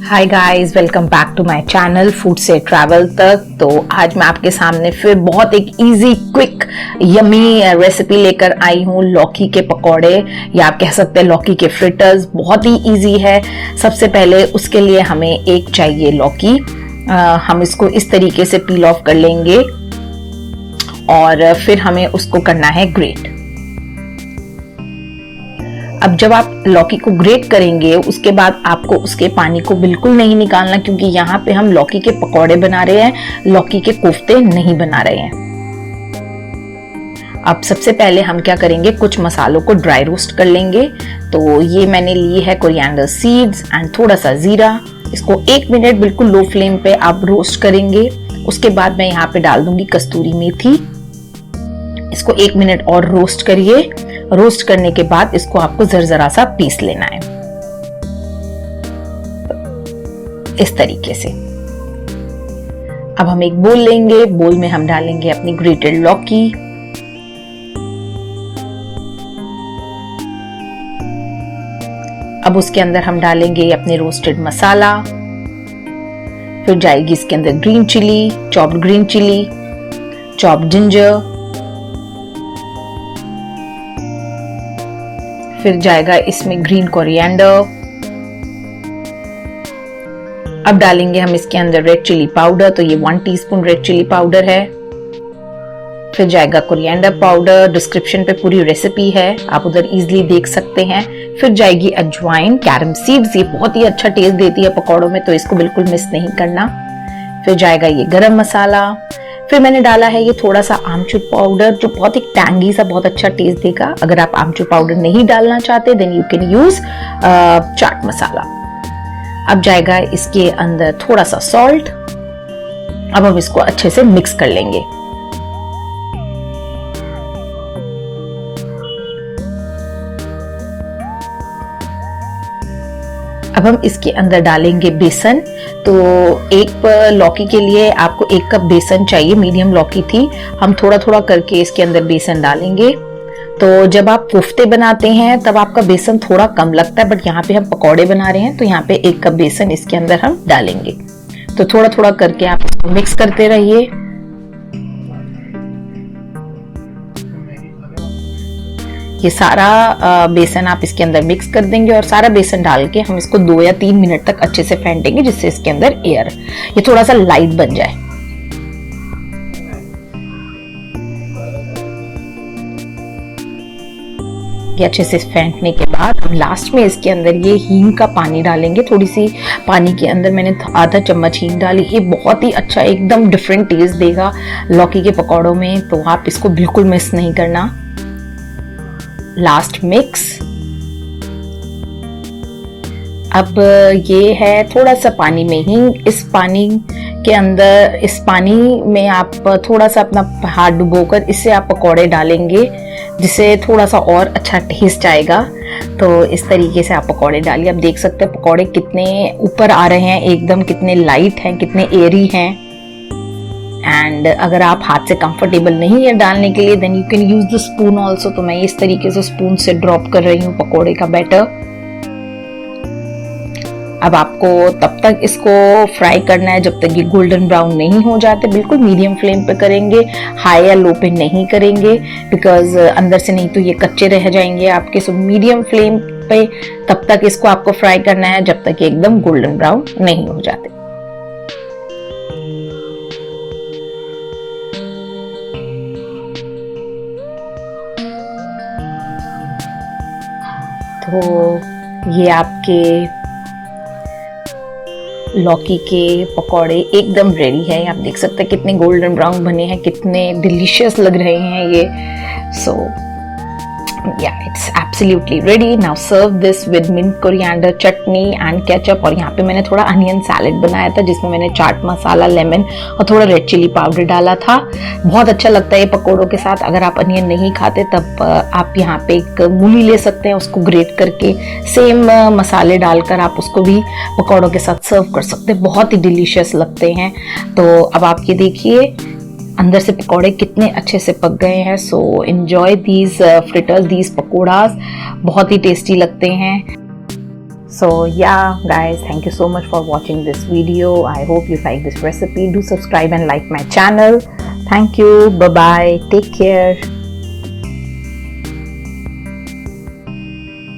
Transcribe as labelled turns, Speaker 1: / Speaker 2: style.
Speaker 1: Hi guys, welcome back to my channel food से travel तक। तो आज मैं आपके सामने फिर बहुत एक इजी क्विक यमी रेसिपी लेकर आई हूँ। लौकी के पकौड़े या आप कह सकते हैं लौकी के फ्रिटर्स। बहुत ही इजी है। सबसे पहले उसके लिए हमें एक चाहिए लौकी। हम इसको इस तरीके से पील ऑफ कर लेंगे और फिर हमें उसको करना है ग्रेट। अब जब आप लौकी को ग्रेट करेंगे उसके बाद आपको उसके पानी को बिल्कुल नहीं निकालना, क्योंकि यहाँ पे हम लौकी के पकौड़े बना रहे हैं, लौकी के कोफ्ते नहीं बना रहे हैं। अब सबसे पहले हम क्या करेंगे, कुछ मसालों को ड्राई रोस्ट कर लेंगे। तो ये मैंने ली है कोरिएंडर सीड्स एंड थोड़ा सा जीरा। इसको 1 मिनट बिल्कुल लो फ्लेम पे आप रोस्ट करेंगे। उसके बाद मैं यहाँ पे डाल दूंगी कस्तूरी मेथी। इसको 1 मिनट और रोस्ट करिए। रोस्ट करने के बाद इसको आपको जरजरा सा पीस लेना है इस तरीके से। अब हम एक बोल लेंगे। बोल में हम डालेंगे अपनी ग्रेटेड लौकी। अब उसके अंदर हम डालेंगे अपने रोस्टेड मसाला। फिर जाएगी इसके अंदर green chilli, chopped green chilli, chopped ginger. फिर जाएगा इसमें ग्रीन कोरिएंडर। अब डालेंगे हम इसके अंदर रेड चिली पाउडर। तो ये 1 टीस्पून रेड चिली पाउडर है। फिर जाएगा कोरिएंडर पाउडर। डिस्क्रिप्शन पे पूरी रेसिपी है, आप उधर इजीली देख सकते हैं। फिर जाएगी अजवाइन, कैरम सीड्स। ये बहुत ही अच्छा टेस्ट देती है पकौड़ों में, तो इसको बिल्कुल मिस नहीं करना। फिर जाएगा ये गरम मसाला। फिर मैंने डाला है ये थोड़ा सा आमचूर पाउडर, जो बहुत ही टैंगी सा बहुत अच्छा टेस्ट देगा। अगर आप आमचूर पाउडर नहीं डालना चाहते then you can use chaat masala. अब जाएगा इसके अंदर थोड़ा सा सॉल्ट। अब हम इसको अच्छे से मिक्स कर लेंगे। अब हम इसके अंदर डालेंगे बेसन। तो एक लौकी के लिए आपको 1 कप बेसन चाहिए। मीडियम लौकी थी। हम थोड़ा थोड़ा करके इसके अंदर बेसन डालेंगे। तो जब आप कोफ्ते बनाते हैं तब आपका बेसन थोड़ा कम लगता है, बट यहाँ पे हम पकौड़े बना रहे हैं तो यहाँ पे 1 कप बेसन इसके अंदर हम डालेंगे। तो थोड़ा थोड़ा करके आप इसको मिक्स करते रहिए। ये सारा बेसन आप इसके अंदर मिक्स कर देंगे और सारा बेसन डाल के हम इसको 2 या 3 मिनट तक अच्छे से फेंटेंगे, जिससे इसके अंदर एयर ये थोड़ा सा लाइट बन जाए। ये अच्छे से फेंटने के बाद हम लास्ट में इसके अंदर ये हींग का पानी डालेंगे। थोड़ी सी पानी के अंदर मैंने आधा चम्मच हींग डाली। ये बहुत ही अच्छा एकदम डिफरेंट टेस्ट देगा लौकी के पकौड़ों में, तो आप इसको बिल्कुल मिस नहीं करना। Last mix. अब ये है थोड़ा सा पानी में हींग। इस पानी के अंदर, इस पानी में आप थोड़ा सा अपना हाथ डुबोकर इससे आप पकौड़े डालेंगे, जिससे थोड़ा सा और अच्छा टेस्ट आएगा। तो इस तरीके से आप पकौड़े डालिए। आप देख सकते हैं पकौड़े कितने ऊपर आ रहे हैं, एकदम कितने लाइट हैं, कितने एयरी हैं। एंड अगर आप हाथ से कंफर्टेबल नहीं है डालने के लिए then you can use the spoon also. तो मैं इस तरीके से स्पून से ड्रॉप कर रही हूँ पकोड़े का बैटर। अब आपको तब तक इसको फ्राई करना है जब तक ये गोल्डन ब्राउन नहीं हो जाते। बिल्कुल मीडियम फ्लेम पे करेंगे, हाई या लो पे नहीं करेंगे, बिकॉज अंदर से नहीं तो ये कच्चे रह जाएंगे आपके। सो मीडियम फ्लेम पे तब तक इसको आपको फ्राई करना है जब तक ये एकदम गोल्डन ब्राउन नहीं हो जाते। तो ये आपके लौकी के पकौड़े एकदम रेडी है। आप देख सकते हैं कितने गोल्डन ब्राउन बने हैं, कितने डिलीशियस लग रहे हैं ये। सो yeah, it's absolutely ready. Now serve this with mint coriander chutney and ketchup। और यहाँ पे मैंने थोड़ा अनियन सैलेड बनाया था जिसमें मैंने चाट मसाला, लेमन और थोड़ा रेड चिली पाउडर डाला था। बहुत अच्छा लगता है ये पकोड़ों के साथ। अगर आप अनियन नहीं खाते तब आप यहाँ पे एक मूली ले सकते हैं, उसको ग्रेट करके सेम मसाले डालकर आप उसको भी पकोड़ों के साथ सर्व कर सकते हैं। बहुत ही डिलीशियस लगते हैं। तो अब आप ये देखिए अंदर से पकौड़े कितने अच्छे से पक गए हैं। So enjoy these fritters, these pakoras, बहुत ही टेस्टी लगते हैं। So yeah guys, thank you so much for watching this video. I hope you like this recipe. Do subscribe and like my channel. Thank you. Bye bye. Take care.